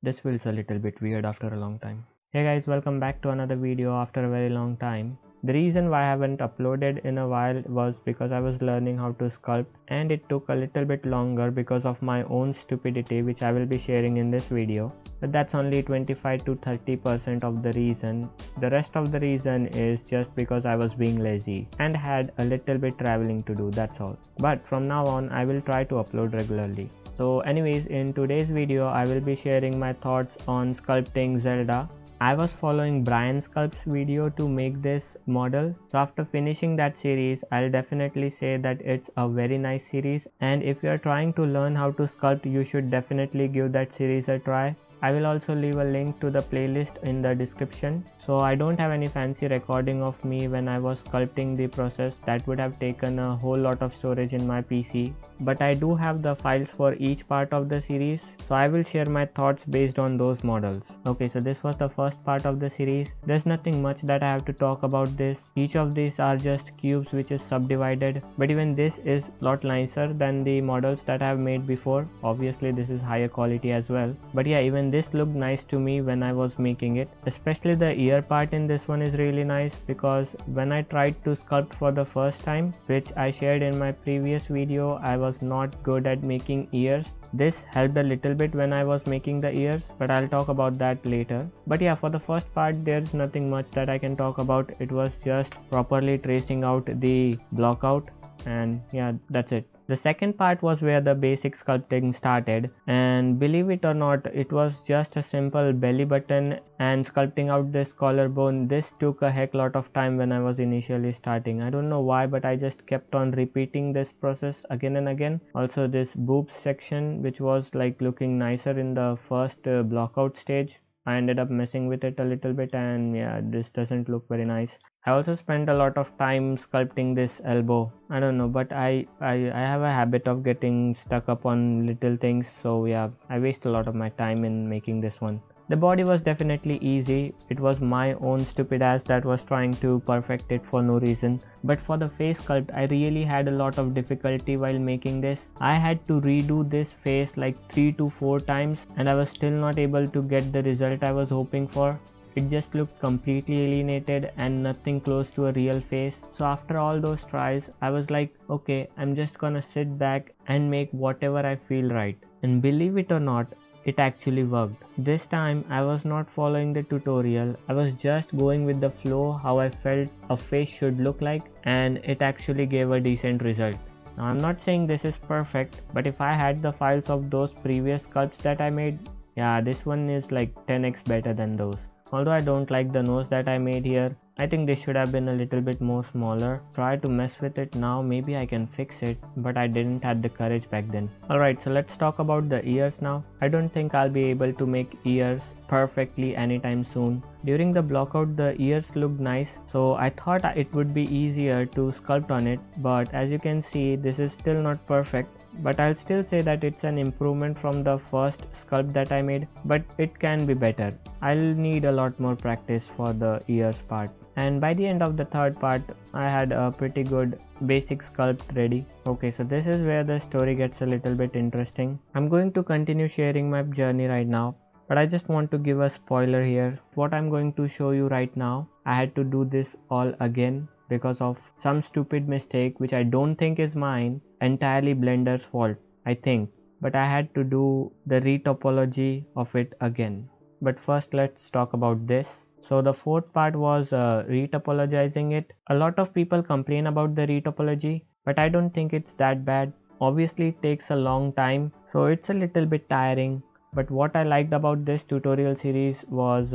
This feels a little bit weird after a long time. Hey guys, welcome back to another video after a very long time. The reason why I haven't uploaded in a while was because I was learning how to sculpt and it took a little bit longer because of my own stupidity, which I will be sharing in this video. But that's only 25 to 30% of the reason. The rest of the reason is just because I was being lazy and had a little bit traveling to do, that's all. But from now on I will try to upload regularly. So anyways, in today's video I will be sharing my thoughts on sculpting Zelda. I was following Brian Sculpt's video to make this model. So after finishing that series, I'll definitely say that it's a very nice series, and if you are trying to learn how to sculpt, you should definitely give that series a try. I will also leave a link to the playlist in the description. So I don't have any fancy recording of me when I was sculpting the process. That would have taken a whole lot of storage in my PC. But I do have the files for each part of the series. So I will share my thoughts based on those models. Okay, so this was the first part of the series. There's nothing much that I have to talk about this. Each of these are just cubes which is subdivided. But even this is a lot nicer than the models that I have made before. Obviously this is higher quality as well. But yeah, even this looked nice to me when I was making it. Especially the ear part in this one is really nice, because when I tried to sculpt for the first time, which I shared in my previous video, I was not good at making ears. This helped a little bit when I was making the ears, but I'll talk about that later. But yeah, for the first part there's nothing much that I can talk about. It was just properly tracing out the block out, and yeah, that's it. The second part was where the basic sculpting started, and believe it or not, it was just a simple belly button and sculpting out this collarbone. This took a heck lot of time when I was initially starting. I don't know why, but I just kept on repeating this process again and again. Also this boobs section, which was like looking nicer in the first block out stage, I ended up messing with it a little bit, and yeah, this doesn't look very nice. I also spent a lot of time sculpting this elbow. I don't know, but I have a habit of getting stuck up on little things, so yeah, I waste a lot of my time in making this one. The body was definitely easy. It was my own stupid ass that was trying to perfect it for no reason. But for the face sculpt, I really had a lot of difficulty while making this. I had to redo this face like 3 to 4 times, and I was still not able to get the result I was hoping for. It just looked completely alienated and nothing close to a real face. So after all those tries, I was like, okay, I'm just gonna sit back and make whatever I feel right. And believe it or not, it actually worked. This time I was not following the tutorial. I was just going with the flow, how I felt a face should look like, and it actually gave a decent result. Now I'm not saying this is perfect, but if I had the files of those previous sculpts that I made, yeah, this one is like 10x better than those. Although I don't like the nose that I made here, I think this should have been a little bit more smaller. Try to mess with it now, maybe I can fix it, but I didn't have the courage back then. Alright, so let's talk about the ears now. I don't think I'll be able to make ears perfectly anytime soon. During the blockout, the ears looked nice, so I thought it would be easier to sculpt on it, but as you can see, this is still not perfect. But I'll still say that it's an improvement from the first sculpt that I made, but it can be better. I'll need a lot more practice for the ears part. And by the end of the third part, I had a pretty good basic sculpt ready. Okay, so this is where the story gets a little bit interesting. I'm going to continue sharing my journey right now, but I just want to give a spoiler here. What I'm going to show you right now, I had to do this all again because of some stupid mistake which I don't think is mine, entirely Blender's fault, I think. But I had to do the retopology of it again. But first let's talk about this. So the fourth part was retopologizing it. A lot of people complain about the retopology, but I don't think it's that bad. Obviously it takes a long time, so it's a little bit tiring. But what I liked about this tutorial series was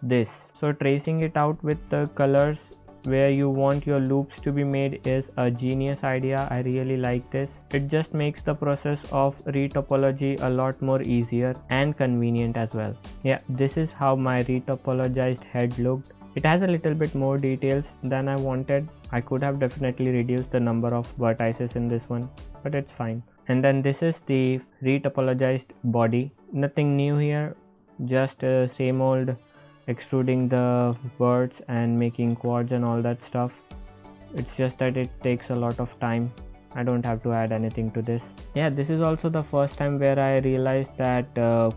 this. So tracing it out with the colors where you want your loops to be made is a genius idea. I really like this. It just makes the process of retopology a lot more easier and convenient as well. Yeah, this is how my retopologized head looked. It has a little bit more details than I wanted. I could have definitely reduced the number of vertices in this one, but it's fine. And then this is the retopologized body. Nothing new here, just same old extruding the birds and making quads and all that stuff. It's just that it takes a lot of time. I don't have to add anything to this. Yeah, this is also the first time where I realized that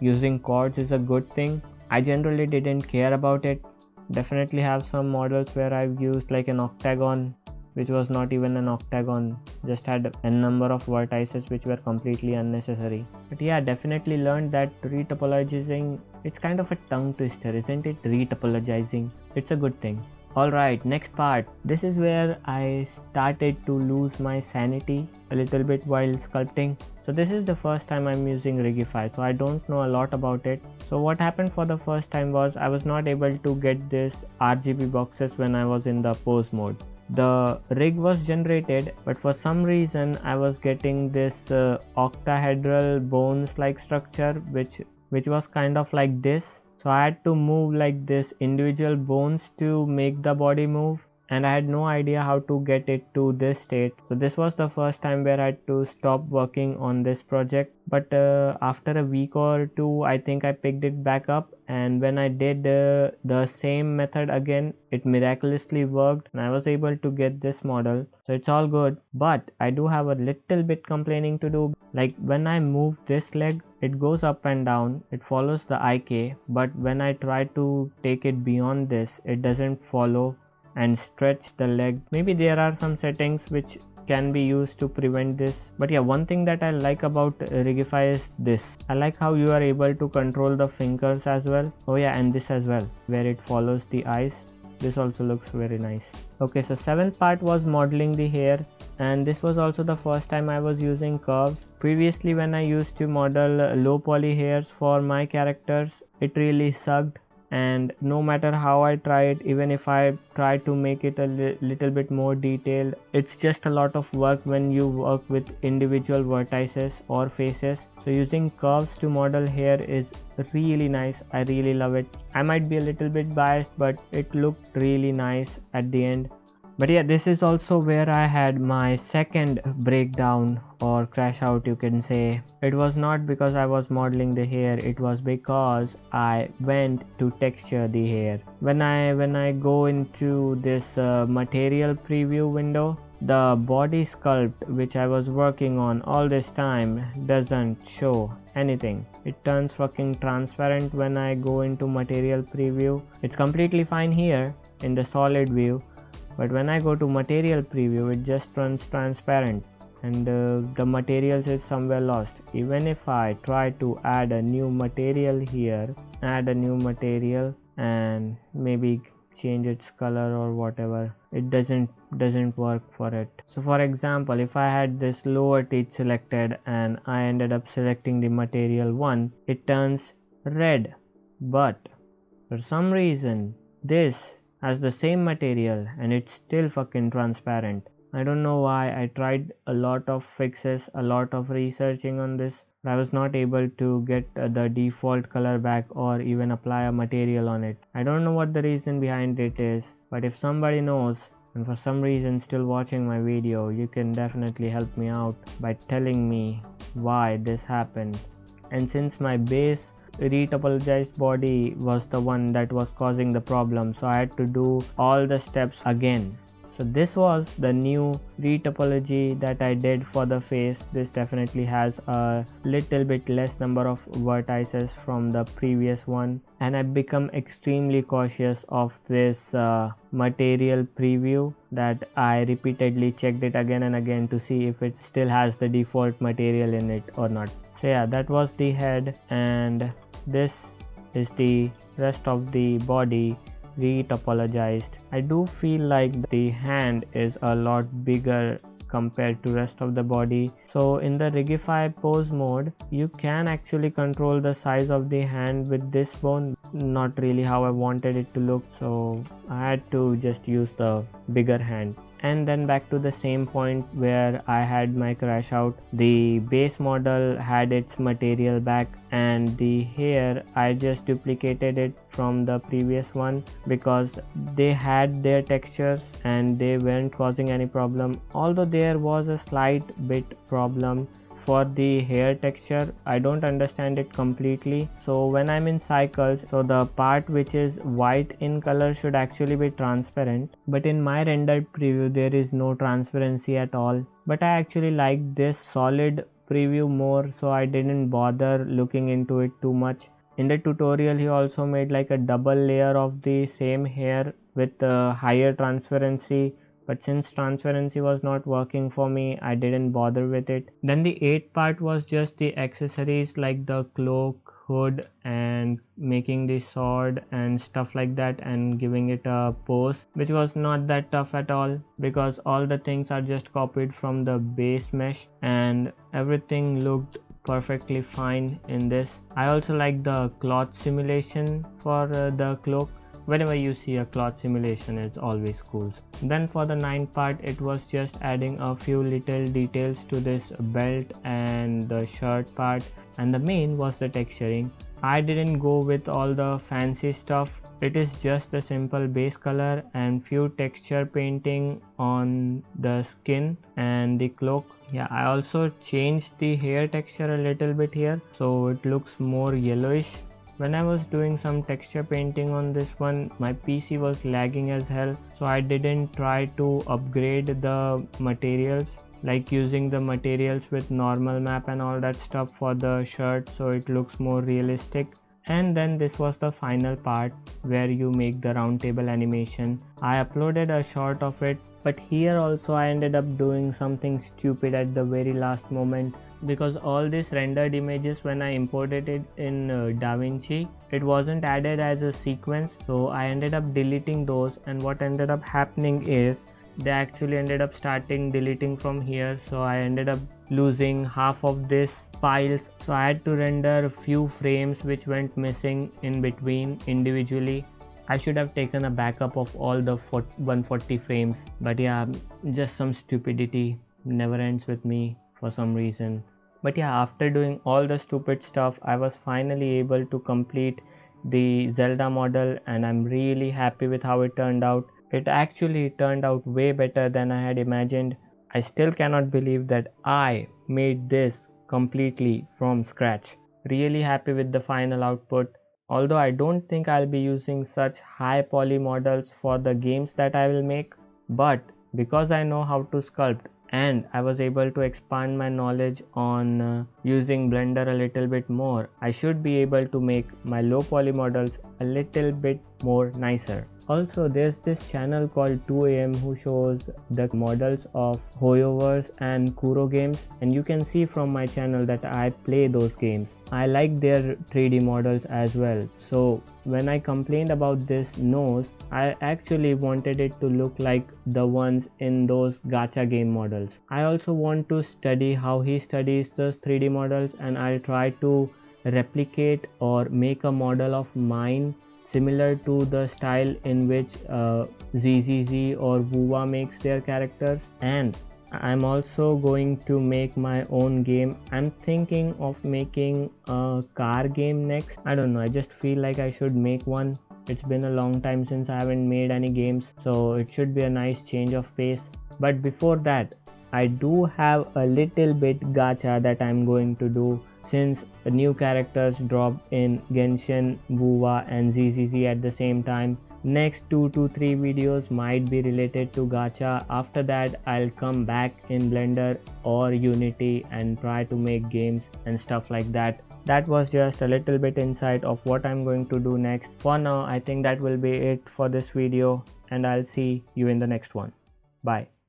using chords is a good thing. I generally didn't care about it. Definitely have some models where I've used like an octagon, which was not even an octagon, just had a number of vertices which were completely unnecessary. But yeah, definitely learned that retopologizing, it's kind of a tongue twister, isn't it? Retopologizing, it's a good thing. Alright, next part. This is where I started to lose my sanity a little bit while sculpting. So this is the first time I'm using Rigify, so I don't know a lot about it. So what happened for the first time was I was not able to get this RGB boxes when I was in the pose mode. The rig was generated, but for some reason I was getting this octahedral bones like structure which was kind of like this. So I had to move like this individual bones to make the body move, and I had no idea how to get it to this state. So this was the first time where I had to stop working on this project. But after a week or two, I think I picked it back up, and when I did the same method again, it miraculously worked and I was able to get this model. So it's all good, but I do have a little bit complaining to do. Like when I move this leg, it goes up and down, it follows the IK, but when I try to take it beyond this, it doesn't follow and stretch the leg. Maybe there are some settings which can be used to prevent this, but yeah, one thing that I like about Rigify is this. I like how you are able to control the fingers as well. Oh yeah, and this as well, where it follows the eyes. This also looks very nice. Okay, so seventh part was modeling the hair, and this was also the first time I was using curves. Previously when I used to model low poly hairs for my characters, it really sucked, and no matter how I try it, even if I try to make it a little bit more detailed, it's just a lot of work when you work with individual vertices or faces. So using curves to model hair is really nice. I really love it. I might be a little bit biased, but it looked really nice at the end. But yeah, this is also where I had my second breakdown or crash out, you can say. It was not because I was modeling the hair, it was because I went to texture the hair. When I go into this material preview window, the body sculpt which I was working on all this time doesn't show anything. It turns fucking transparent when I go into material preview. It's completely fine here in the solid view, but when I go to material preview, it just turns transparent, and the materials is somewhere lost. Even if I try to add a new material here, add a new material and maybe change its color or whatever, it doesn't work for it. So for example, if I had this lower teeth selected and I ended up selecting the material 1, it turns red, but for some reason this has the same material and it's still fucking transparent. I don't know why. I tried a lot of fixes, a lot of researching on this, but I was not able to get the default color back or even apply a material on it. I don't know what the reason behind it is, but if somebody knows and for some reason still watching my video, you can definitely help me out by telling me why this happened. And since my base retopologized body was the one that was causing the problem, so I had to do all the steps again. So this was the new retopology that I did for the face. This definitely has a little bit less number of vertices from the previous one, and I've become extremely cautious of this material preview, that I repeatedly checked it again and again to see if it still has the default material in it or not. So yeah, that was the head, and this is the rest of the body retopologized. I do feel like the hand is a lot bigger compared to rest of the body. So in the Rigify pose mode, you can actually control the size of the hand with this bone. Not really how I wanted it to look, so I had to just use the bigger hand. And then back to the same point where I had my crash out. The base model had its material back, and the hair I just duplicated it from the previous one because they had their textures and they weren't causing any problem. Although there was a slight bit problem for the hair texture, I don't understand it completely. So when I'm in cycles, so the part which is white in color should actually be transparent, but in my rendered preview there is no transparency at all. But I actually like this solid preview more, so I didn't bother looking into it too much. In the tutorial he also made like a double layer of the same hair with higher transparency, but since transparency was not working for me, I didn't bother with it. Then the 8th part was just the accessories like the cloak, hood, and making the sword and stuff like that, and giving it a pose, which was not that tough at all because all the things are just copied from the base mesh and everything looked perfectly fine in this. I also like the cloth simulation for the cloak. Whenever you see a cloth simulation, it's always cool. Then for the 9th part, it was just adding a few little details to this belt and the shirt part, and the main was the texturing. I didn't go with all the fancy stuff. It is just a simple base color and few texture painting on the skin and the cloak. Yeah, I also changed the hair texture a little bit here, so it looks more yellowish. When I was doing some texture painting on this one, my PC was lagging as hell, so I didn't try to upgrade the materials, like using the materials with normal map and all that stuff for the shirt, so it looks more realistic. And then this was the final part where you make the round table animation. I uploaded a shot of it, but here also I ended up doing something stupid at the very last moment, because all these rendered images, when I imported it in DaVinci, it wasn't added as a sequence, so I ended up deleting those, and what ended up happening is they actually ended up starting deleting from here, so I ended up losing half of this files, so I had to render a few frames which went missing in between individually. I should have taken a backup of all the 140 frames, but yeah, just some stupidity never ends with me for some reason. But yeah, after doing all the stupid stuff, I was finally able to complete the Zelda model, and I'm really happy with how it turned out. It actually turned out way better than I had imagined. I still cannot believe that I made this completely from scratch. Really happy with the final output. Although I don't think I'll be using such high poly models for the games that I will make, but because I know how to sculpt and I was able to expand my knowledge on using Blender a little bit more, I should be able to make my low poly models a little bit more nicer. Also, there's this channel called 2am who shows the models of Hoyoverse and Kuro games, and you can see from my channel that I play those games. I like their 3D models as well. So when I complained about this nose, I actually wanted it to look like the ones in those gacha game models. I also want to study how he studies those 3D models, and I'll try to replicate or make a model of mine similar to the style in which ZZZ or Wuwa makes their characters. And I'm also going to make my own game. I'm thinking of making a car game next. I don't know, I just feel like I should make one. It's been a long time since I haven't made any games, so it should be a nice change of pace. But before that, I do have a little bit gacha that I'm going to do, since new characters dropped in Genshin, Wuwa and ZZZ at the same time. Next 2 to 3 videos might be related to gacha. After that, I'll come back in Blender or Unity and try to make games and stuff like that. That was just a little bit insight of what I'm going to do next. For now, I think that will be it for this video, and I'll see you in the next one. Bye.